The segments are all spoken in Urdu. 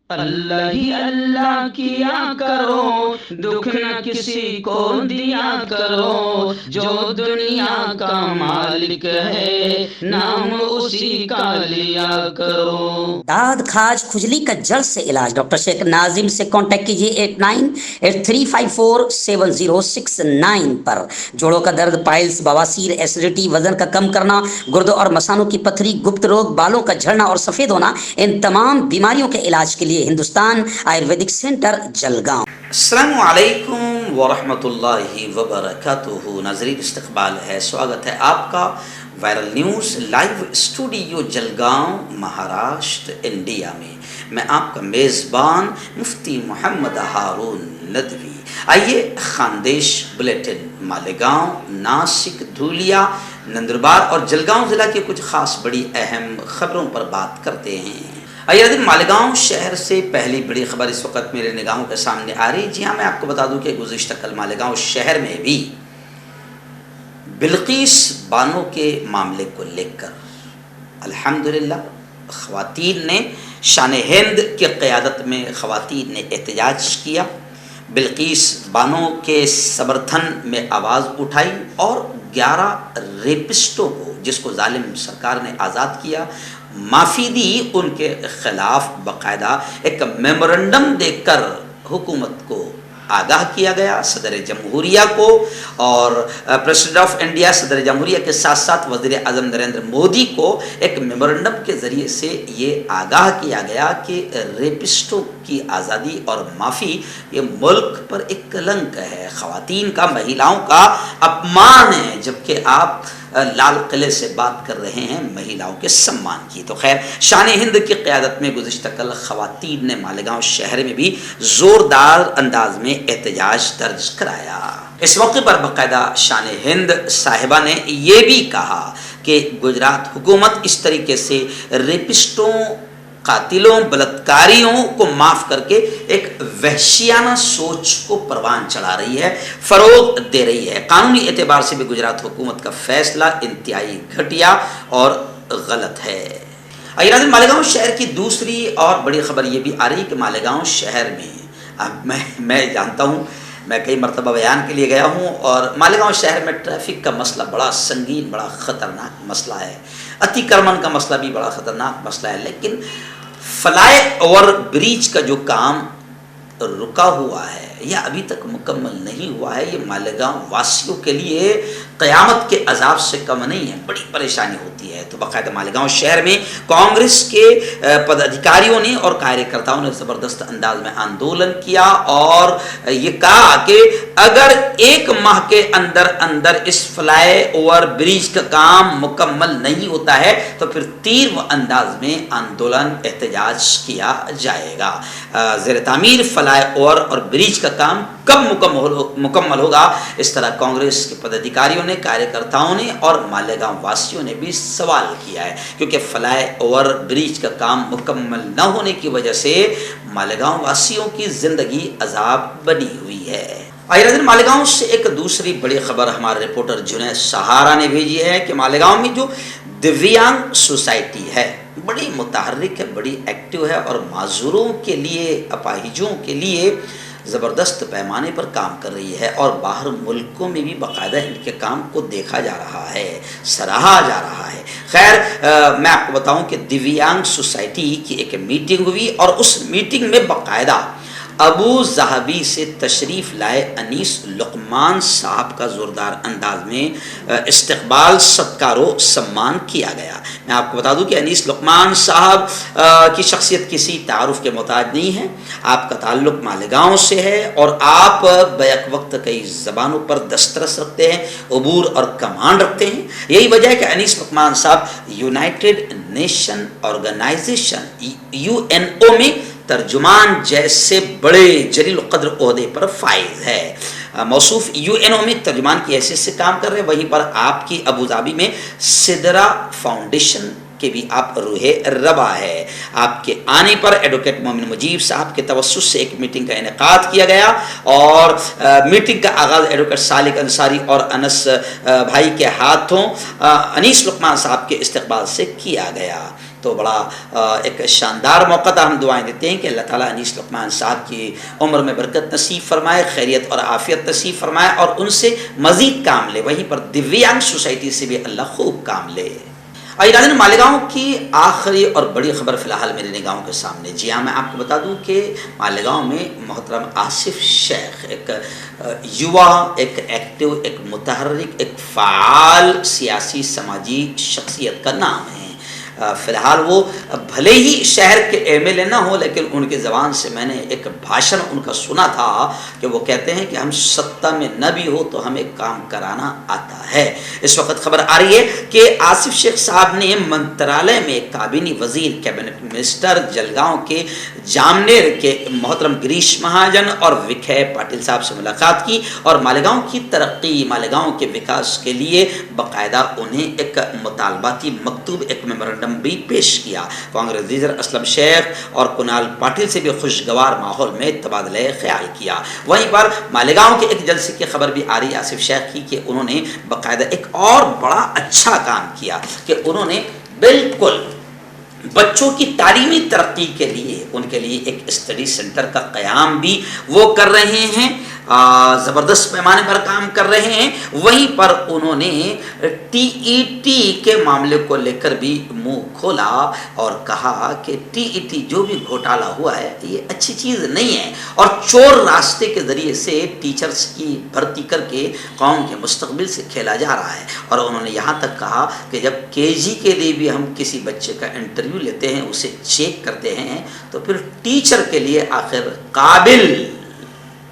اللہ ہی اللہ کیا کرو، دکھ نہ کسی کو دیا کرو، جو دنیا کا مالک ہے نام اسی کا لیا کرو۔ داد کھاج کھجلی کا جڑ سے علاج ڈاکٹر شیخ ناظم سے کانٹیکٹ کیجیے 8983547069 پر۔ جوڑوں کا درد، پائلس، بواسیر، ایسیڈیٹی، وزن کا کم کرنا، گردوں اور مثانوں کی پتھری، گپت روگ، بالوں کا جھڑنا اور سفید ہونا، ان تمام بیماریوں کے علاج کے لیے ہندوستان آیورویدک سینٹر جلگاؤں۔ السلام علیکم ورحمۃ اللہ وبرکاتہ۔ ناظرین، استقبال ہے، سواگت ہے آپ کا viral news live studio Jalgaon, Maharashtra, India میں۔ میں آپ کا میزبان مفتی محمد ہارون ندوی۔ آئیے خاندیش بلیٹن مالیگاؤں، ناسک، دھولیا، نندربار اور جلگاؤں ضلع کی کچھ خاص بڑی اہم خبروں پر بات کرتے ہیں۔ آئیے مالیگاؤں شہر سے پہلی بڑی خبر اس وقت میرے نگاہوں کے سامنے آ رہی۔ جی ہاں، میں آپ کو بتا دوں کہ گزشتہ کل مالیگاؤں شہر میں بھی بلقیس بانو کے معاملے کو لے کر الحمدللہ خواتین نے شان ہند کی قیادت میں خواتین نے احتجاج کیا، بلقیس بانو کے سمرتھن میں آواز اٹھائی اور 11 ریپسٹوں کو، جس کو ظالم سرکار نے آزاد کیا، معافی دی، ان کے خلاف باقاعدہ ایک میمورنڈم دے کر حکومت کو آگاہ کیا گیا، صدر جمہوریہ کو اور پریزیڈنٹ آف انڈیا صدر جمہوریہ کے ساتھ ساتھ وزیر اعظم نریندر مودی کو ایک میمورنڈم کے ذریعے سے یہ آگاہ کیا گیا کہ ریپسٹوں کی آزادی اور معافی یہ ملک پر ایک کلنک ہے، خواتین کا، مہیلاؤں کا اپمان ہے، جبکہ آپ لال قلعے سے بات کر رہے ہیں مہیلاؤں کے سمان کی۔ تو خیر، شان ہند کی قیادت میں گزشتہ کل خواتین نے مالیگاؤں شہر میں بھی زوردار انداز میں احتجاج درج کرایا۔ اس موقع پر باقاعدہ شان ہند صاحبہ نے یہ بھی کہا کہ گجرات حکومت اس طریقے سے ریپسٹوں، قاتلوں، بلاتکاریوں کو معاف کر کے ایک وحشیانہ سوچ کو پروان چڑھا رہی ہے، فروغ دے رہی ہے۔ قانونی اعتبار سے بھی گجرات حکومت کا فیصلہ انتہائی گھٹیا اور غلط ہے۔ آئیے مالیگاؤں شہر کی دوسری اور بڑی خبر یہ بھی آ رہی کہ مالیگاؤں شہر میں میں جانتا ہوں، میں کئی مرتبہ بیان کے لیے گیا ہوں، اور مالیگاؤں شہر میں ٹریفک کا مسئلہ بڑا سنگین، بڑا خطرناک مسئلہ ہے، اتی کرمن کا مسئلہ بھی بڑا خطرناک مسئلہ ہے، لیکن فلائی اوور برج کا جو کام رکا ہوا ہے یا ابھی تک مکمل نہیں ہوا ہے، یہ مالیگاؤں واسیوں کے لیے قیامت کے عذاب سے کم نہیں ہے، بڑی پریشانی ہوتی ہے۔ تو باقاعدہ مالیگاؤں شہر میں کانگریس کے پدادھیکاریوں نے اور کاریہ نے زبردست انداز میں آندولن کیا اور یہ کہا کہ اگر 1 ماہ کے اندر اندر اس فلائی اوور برج کا کام مکمل نہیں ہوتا ہے تو پھر تیرو انداز میں آندولن احتجاج کیا جائے گا۔ زیر تعمیر فلائی اوور اور برج کا کام کب مکمل ہوگا، اس طرح کانگریس کے پدادھیکاریوں نے، کاریہ نے اور مالیگاؤں واسیوں نے بھی سوال کیا ہے، کیونکہ فلائی اوور برج کا کام مکمل نہ ہونے کی وجہ سے مالیگاؤں واسیوں کی زندگی عذاب بنی ہوئی ہے۔ آئیے مالیگاؤں سے ایک دوسری بڑی خبر ہمارے رپورٹر جنید سہارا نے بھیجی ہے کہ مالیگاؤں میں جو دیویانگ سوسائٹی ہے بڑی متحرک ہے، بڑی ایکٹیو ہے اور معذوروں کے لیے، اپاہجوں کے لیے زبردست پیمانے پر کام کر رہی ہے، اور باہر ملکوں میں بھی باقاعدہ ان کے کام کو دیکھا جا رہا ہے، سراہا جا رہا ہے۔ خیر، میں آپ کو بتاؤں کہ دیویانگ سوسائٹی کی ایک میٹنگ ہوئی اور اس میٹنگ میں باقاعدہ ابو ظہبی سے تشریف لائے انیس لقمان صاحب کا زوردار انداز میں استقبال، ستکار و سمان کیا گیا۔ میں آپ کو بتا دوں کہ انیس لقمان صاحب کی شخصیت کسی تعارف کے محتاج نہیں ہے، آپ کا تعلق مالیگاؤں سے ہے اور آپ بیک وقت کئی زبانوں پر دسترس رکھتے ہیں، عبور اور کمانڈ رکھتے ہیں۔ یہی وجہ ہے کہ انیس لقمان صاحب یونائٹڈ نیشن آرگنائزیشن UNO میں ترجمان جیسے بڑے جلیل قدر عہدے پر فائز ہے۔ موصوف UNO میں ترجمان کی حیثیت سے کام کر رہے ہیں، وہیں پر آپ کی ابوظہبی میں سدرا فاؤنڈیشن کے بھی آپ روح روا ہے۔ آپ کے آنے پر ایڈوکیٹ مومن مجیب صاحب کے توسط سے ایک میٹنگ کا انعقاد کیا گیا اور میٹنگ کا آغاز ایڈوکیٹ سالک انصاری اور انس بھائی کے ہاتھوں انیس لقمان صاحب کے استقبال سے کیا گیا۔ تو بڑا ایک شاندار موقع تھا. ہم دعائیں دیتے ہیں کہ اللہ تعالیٰ انیس لقمان صاحب کی عمر میں برکت نصیب فرمائے, خیریت اور عافیت نصیب فرمائے اور ان سے مزید کام لے. وہیں پر دیویانگ سوسائٹی سے بھی اللہ خوب کام لے. ناظرین, مالیگاؤں کی آخری اور بڑی خبر فی الحال میری نگاہوں کے سامنے. جی ہاں, میں آپ کو بتا دوں کہ مالیگاؤں میں محترم آصف شیخ ایک یوا, ایک ایکٹیو, ایک متحرک, ایک فعال سیاسی سماجی شخصیت کا نام ہے. فی الحال وہ بھلے ہی شہر کے ایم ایل اے نہ ہو, لیکن ان کی زبان سے میں نے ایک بھاشن ان کا سنا تھا کہ وہ کہتے ہیں کہ ہم سطح میں نہ بھی ہو تو ہمیں کام کرانا آتا ہے. اس وقت خبر آ رہی ہے کہ آصف شیخ صاحب نے منترالیہ میں کابینی وزیر, کیبنٹ منسٹر جلگاؤں کے جامنیر کے محترم گریش مہاجن اور وکھے پاٹل صاحب سے ملاقات کی اور مالیگاؤں کی ترقی, مالیگاؤں کے وکاس کے لیے باقاعدہ انہیں ایک مطالباتی مکتوب, ایک میمورنڈم بھی پیش کیا. کانگریس لیڈر اسلم شیخ اور کنال پاٹل سے بھی خوشگوار ماحول میں تبادلہ خیال کیا. وہیں پر مالیگاؤں کے ایک جلسے کی خبر بھی آ رہی ہے آصف شیخ کی کہ انہوں نے باقاعدہ ایک اور بڑا اچھا کام کیا کہ انہوں نے بالکل بچوں کی تعلیمی ترقی کے لیے ان کے لیے ایک اسٹڈی سینٹر کا قیام بھی وہ کر رہے ہیں, زبردست پیمانے پر کام کر رہے ہیں. وہیں پر انہوں نے ٹی ای ٹی کے معاملے کو لے کر بھی منہ کھولا اور کہا کہ ٹی ای ٹی جو بھی گھوٹالا ہوا ہے یہ اچھی چیز نہیں ہے اور چور راستے کے ذریعے سے ٹیچرز کی بھرتی کر کے قوم کے مستقبل سے کھیلا جا رہا ہے. اور انہوں نے یہاں تک کہا کہ جب کے جی کے لیے بھی ہم کسی بچے کا انٹرویو لیتے ہیں, اسے چیک کرتے ہیں, تو پھر ٹیچر کے لیے آخر قابل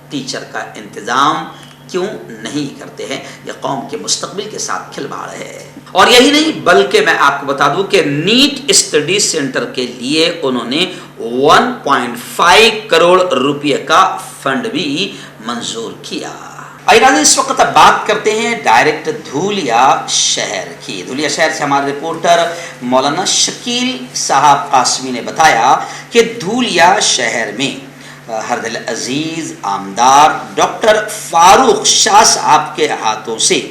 ٹیچر کا انتظام کیوں نہیں کرتے ہیں؟ یہ قوم کے مستقبل کے ساتھ کھلواڑ ہے. اور یہی نہیں بلکہ میں آپ کو بتا دوں کہ نیٹ اسٹڈی سینٹر کے لیے انہوں نے 1.5 کروڑ روپے کا فنڈ بھی منظور کیا. اس وقت اب بات کرتے ہیں ڈائریکٹ دھولیا شہر کی. دھولیا شہر سے ہمارے رپورٹر مولانا شکیل صاحب قاسمی نے بتایا کہ دھولیا شہر میں ہر دل عزیز آمدار ڈاکٹر فاروق شاہ صاحب کے ہاتھوں سے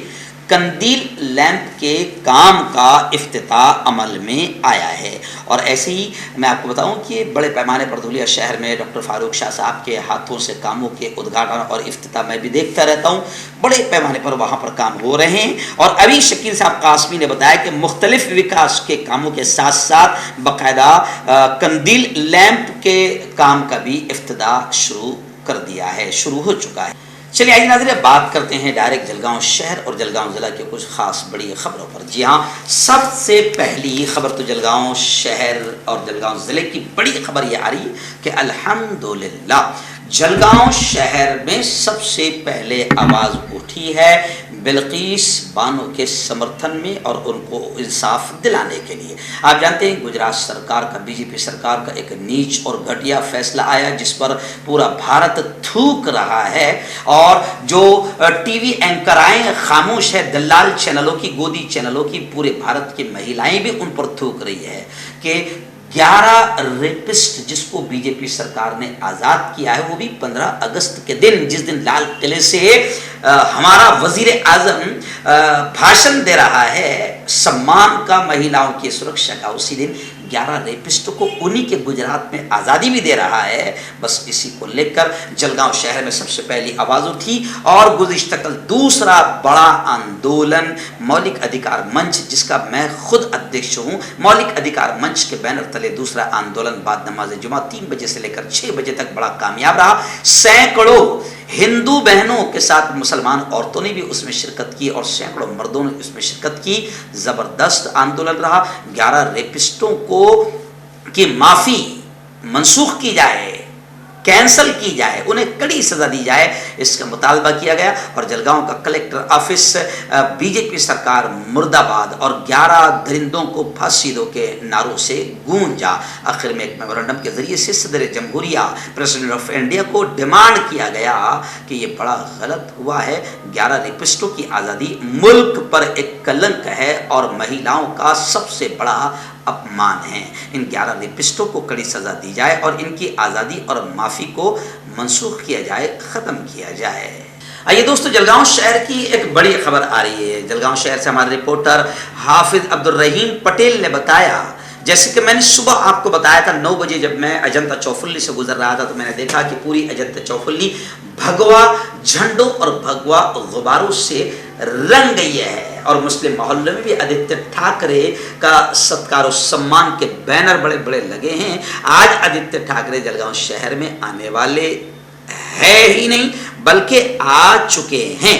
کندیل لیمپ کے کام کا افتتاح عمل میں آیا ہے. اور ایسے ہی میں آپ کو بتاؤں کہ بڑے پیمانے پر دھولیا شہر میں ڈاکٹر فاروق شاہ صاحب کے ہاتھوں سے کاموں کے ادگھاٹن اور افتتاح میں بھی دیکھتا رہتا ہوں. بڑے پیمانے پر وہاں پر کام ہو رہے ہیں. اور ابھی شکیل صاحب قاسمی نے بتایا کہ مختلف وکاس کے کاموں کے ساتھ ساتھ باقاعدہ کندیل لیمپ کے کام کا بھی افتتاح شروع کر دیا ہے, شروع ہو چکا ہے. چلیے آئیے ناظرین, بات کرتے ہیں ڈائریکٹ جلگاؤں شہر اور جلگاؤں ضلع کے کچھ خاص بڑی خبروں پر. جی ہاں, سب سے پہلی خبر تو جلگاؤں شہر اور جلگاؤں ضلع کی بڑی خبر یہ آ رہی ہے کہ الحمدللہ جلگاؤں شہر میں سب سے پہلے آواز اٹھی ہے بلقیس بانو کے سمرتھن میں اور ان کو انصاف دلانے کے لیے. آپ جانتے ہیں گجرات سرکار کا, بی جے پی سرکار کا ایک نیچ اور گھٹیا فیصلہ آیا جس پر پورا بھارت تھوک رہا ہے اور جو ٹی وی اینکر آئے خاموش ہے, دلال چینلوں کی, گودی چینلوں کی, پورے بھارت کی مہیلائیں بھی ان پر تھوک رہی ہے کہ 11 ریپسٹ جس کو بی جے پی سرکار نے آزاد کیا ہے, وہ بھی 15 اگست کے دن, جس دن لال قلعے سے ہمارا وزیر اعظم بھاشن دے رہا ہے سمان کا, مہیلاؤں کی سرکشا کا, اسی دن 11 ریپسٹ کو انہی کے گجرات میں آزادی بھی دے رہا ہے. بس اسی کو لے کر جلگاؤں شہر میں سب سے پہلی آواز اٹھی اور گزشتہ کل دوسرا بڑا آندولن مولک ادھیکار منچ, جس کا میں خود ادھیکش ہوں, مولک ادھیکار منچ کے بینر تلے دوسرا آندولن بعد نماز جمعہ 3 بجے سے لے کر 6 بجے تک بڑا کامیاب رہا. سینکڑوں ہندو بہنوں کے ساتھ مسلمان عورتوں نے بھی اس میں شرکت کی اور سینکڑوں مردوں نے اس میں شرکت کی. زبردست آندولن رہا. 11 ریپسٹوں کو کی معافی منسوخ کی جائے, کینسل کی جائے, انہیں کڑی سزا دی جائے, اس کا مطالبہ کیا گیا. اور جلگاؤں کا کلیکٹر آفس بی جے پی سرکار مرد آباد اور 11 درندوں کو پھانسی دو کے نعروں سے گونجا. آخر میں ایک میمورنڈم کے ذریعے سے صدر جمہوریہ پریزیڈنٹ آف انڈیا کو ڈیمانڈ کیا گیا کہ یہ بڑا غلط ہوا ہے, 11 ریپسٹوں کی آزادی ملک پر ایک کلنک ہے اور مہیلاؤں کا سب سے بڑا اپمان ہے. ان 11 ریپسٹوں کو کڑی سزا دی جائے اور ان کی آزادی اور معافی کو منسوخ کیا جائے, ختم کیا جائے. آئیے دوستو, جلگاؤں شہر کی ایک بڑی خبر آ رہی ہے. جلگاؤں شہر سے ہمارے رپورٹر حافظ عبد الرحیم پٹیل نے بتایا جیسے کہ میں نے صبح آپ کو بتایا تھا 9 بجے جب میں اجنتا چوفلی سے گزر رہا تھا تو میں نے دیکھا کہ پوری اجنتا چوفلی بھگوا جھنڈوں اور بھگوا غباروں سے رنگ گئی ہے، اور مسلم محلے میں بھی آدتیہ ٹھاکرے کا ستکار و سمان کے بینر بڑے بڑے لگے ہیں۔ آج آدتیہ ٹھاکرے جلگاؤں شہر میں آنے والے ہے ہی نہیں بلکہ آ چکے ہیں۔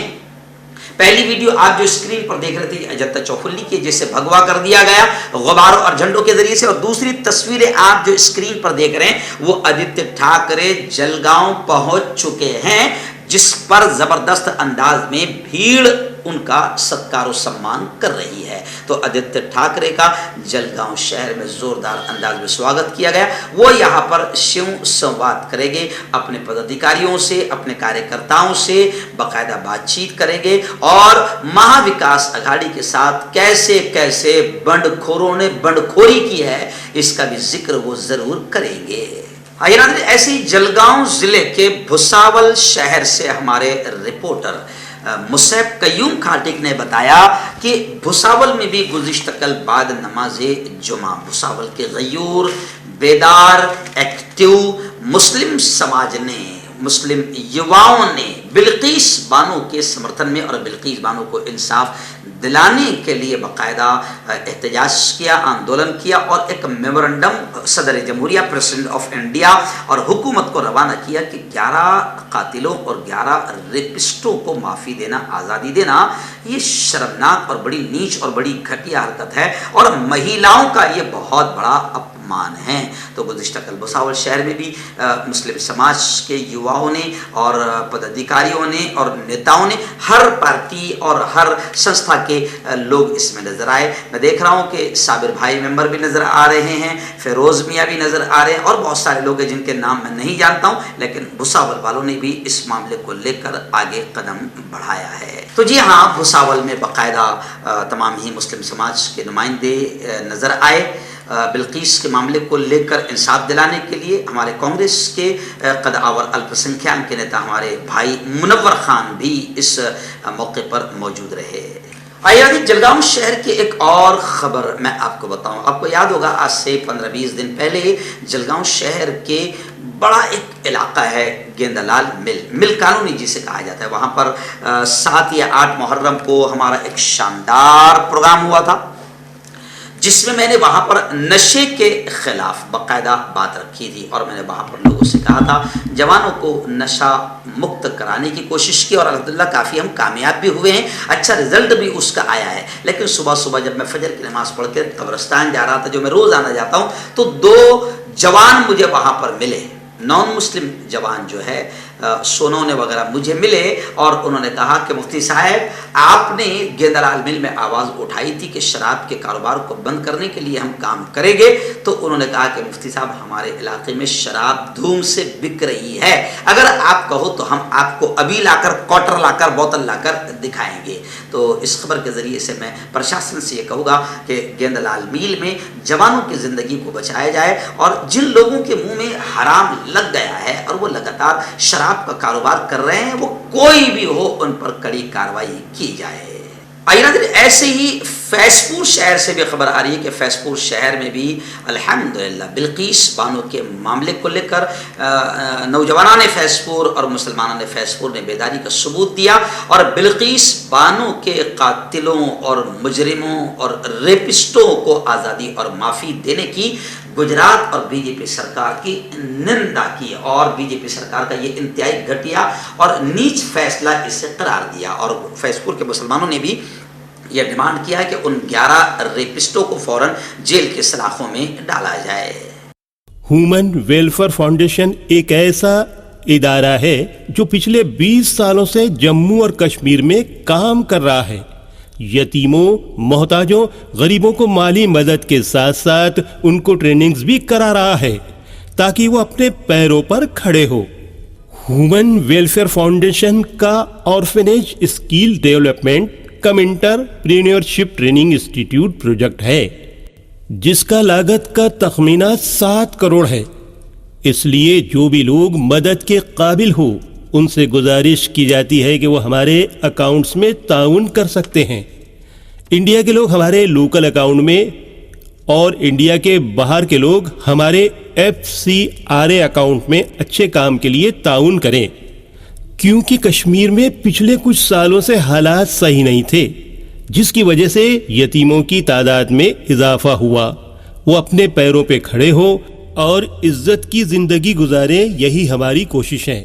پہلی ویڈیو آپ جو اسکرین پر دیکھ رہے تھے اجنتا چوفلی کی، جسے بھگوا کر دیا گیا غباروں اور جھنڈوں کے ذریعے سے، اور دوسری تصویریں آپ جو اسکرین پر دیکھ رہے ہیں وہ آدتیہ ٹھاکرے جلگاؤں پہنچ چکے ہیں، جس پر زبردست انداز میں بھیڑ ان کا ستکار و سمان کر رہی ہے۔ تو آدتیہ ٹھاکرے کا جلگاؤں شہر میں زوردار انداز میں سواگت کیا گیا۔ وہ یہاں پر شیو سنواد کریں گے، اپنے پدادھیکاریوں سے، اپنے کاریہ سے باقاعدہ بات چیت کریں گے، اور مہا وکاس اگھاڑی کے ساتھ کیسے کیسے بنڈ کھوروں نے بنڈ کھوری کی ہے اس کا بھی ذکر وہ ضرور کریں گے۔ ایسے ہی جلگاؤں ضلع کے بھساول شہر سے ہمارے رپورٹر مصعب قیوم کھاٹک نے بتایا کہ بھساول میں بھی گزشتہ کل بعد نماز جمعہ بھساول کے غیور، بیدار، ایکٹیو مسلم سماج نے، مسلم یواؤں نے بلقیس بانو کے سمرتھن میں اور بلقیس بانو کو انصاف دلانے کے لیے باقاعدہ احتجاج کیا، آندولن کیا، اور ایک میمورنڈم صدر جمہوریہ پریزیڈنٹ آف انڈیا اور حکومت کو روانہ کیا کہ 11 قاتلوں اور 11 ریپسٹوں کو معافی دینا، آزادی دینا، یہ شرمناک اور بڑی نیچ اور بڑی گھٹیا حرکت ہے، اور مہیلاؤں کا یہ بہت بڑا اپمان ہے۔ تو گزشتہ کل بھساول شہر میں بھی مسلم سماج کے یواؤں نے اور پدادھیکاریوں نے اور نیتاؤں نے، ہر پارٹی اور ہر سنستھا کے لوگ اس میں نظر آئے۔ میں دیکھ رہا ہوں کہ صابر بھائی ممبر بھی نظر آ رہے ہیں، فیروز میاں بھی نظر آ رہے ہیں، اور بہت سارے لوگ ہیں جن کے نام میں نہیں جانتا ہوں، لیکن بھساول والوں نے بھی اس معاملے کو لے کر آگے قدم بڑھایا ہے۔ تو جی ہاں، بھساول میں باقاعدہ تمام ہی مسلم سماج کے نمائندے نظر آئے۔ بلقیس کے معاملے کو لے کر انصاف دلانے کے لیے ہمارے کانگریس کے قد آور الپ سنکھیان کے نیتا ہمارے بھائی منور خان بھی اس موقع پر موجود رہے۔ آئیے جلگاؤں شہر کی ایک اور خبر میں آپ کو بتاؤں۔ آپ کو یاد ہوگا آج سے 15-20 دن پہلے جلگاؤں شہر کے بڑا ایک علاقہ ہے گیندلال مل کالونی جسے کہا جاتا ہے، وہاں پر 7 یا 8 محرم کو ہمارا ایک شاندار پروگرام ہوا تھا، جس میں نے وہاں پر نشے کے خلاف باقاعدہ بات رکھی تھی، اور میں نے وہاں پر لوگوں سے کہا تھا جوانوں کو نشہ مکت کرانے کی کوشش کی، اور الحمدللہ کافی ہم کامیاب بھی ہوئے ہیں، اچھا رزلٹ بھی اس کا آیا ہے۔ لیکن صبح صبح جب میں فجر کی نماز پڑھ کے قبرستان جا رہا تھا، جو میں روز آنا جاتا ہوں، تو 2 جوان مجھے وہاں پر ملے، نان مسلم جوان جو ہے سونونے وغیرہ مجھے ملے، اور انہوں نے کہا کہ مفتی صاحب آپ نے گیندلال مل میں آواز اٹھائی تھی کہ شراب کے کاروبار کو بند کرنے کے لیے ہم کام کریں گے، تو انہوں نے کہا کہ مفتی صاحب ہمارے علاقے میں شراب دھوم سے بک رہی ہے، اگر آپ کہو تو ہم آپ کو ابھی لا کر کوٹر لا کر بوتل لا کر دکھائیں گے۔ تو اس خبر کے ذریعے سے میں پرشاسن سے یہ کہوں گا کہ گیندلال میل میں جوانوں کی زندگی کو بچایا جائے، اور جن لوگوں کے منہ میں حرام لگ گیا ہے اور وہ لگاتار شراب کا کاروبار کر رہے ہیں، وہ کوئی بھی ہو ان پر کڑی کارروائی کی جائے۔ ایسے ہی فیض پور شہر سے بھی خبر آ رہی ہے کہ فیض پور شہر میں بھی الحمدللہ بلقیس بانو کے معاملے کو لے کر نوجوانان فیض پور اور مسلمانوں نے فیض پور نے بیداری کا ثبوت دیا، اور بلقیس بانو کے قاتلوں اور مجرموں اور ریپسٹوں کو آزادی اور معافی دینے کی گجرات اور بی جے پی سرکار کی نندا کی، اور بی جے پی سرکار کا یہ انتہائی گھٹیا اور نیچ فیصلہ اسے قرار دیا، اور فیض پور کے مسلمانوں نے بھی یہ ڈیمانڈ کیا ہے کہ ان 11 ریپسٹوں کو فوراً جیل کے سلاخوں میں ڈالا جائے۔ ہیومن ویلفیئر فاؤنڈیشن ایک ایسا ادارہ ہے جو پچھلے 20 سالوں سے جموں اور کشمیر میں کام کر رہا ہے، یتیموں، محتاجوں، غریبوں کو مالی مدد کے ساتھ ساتھ ان کو ٹریننگز بھی کرا رہا ہے تاکہ وہ اپنے پیروں پر کھڑے ہو۔ ہیومن ویلفیئر فاؤنڈیشن کا آرفنیج اسکل ڈیولپمنٹ کم انٹرپرینیورشپ ٹریننگ انسٹیٹیوٹ پروجیکٹ ہے، جس کا لاگت کا تخمینہ 7 کروڑ ہے۔ اس لیے جو بھی لوگ مدد کے قابل ہو ان سے گزارش کی جاتی ہے کہ وہ ہمارے اکاؤنٹس میں تعاون کر سکتے ہیں۔ انڈیا کے لوگ ہمارے لوکل اکاؤنٹ میں اور انڈیا کے باہر کے لوگ ہمارے FCRA اکاؤنٹ میں اچھے کام کے لیے تعاون کریں، کیونکہ کشمیر میں پچھلے کچھ سالوں سے حالات صحیح نہیں تھے، جس کی وجہ سے یتیموں کی تعداد میں اضافہ ہوا۔ وہ اپنے پیروں پہ کھڑے ہو اور عزت کی زندگی گزاریں، یہی ہماری کوشش ہے۔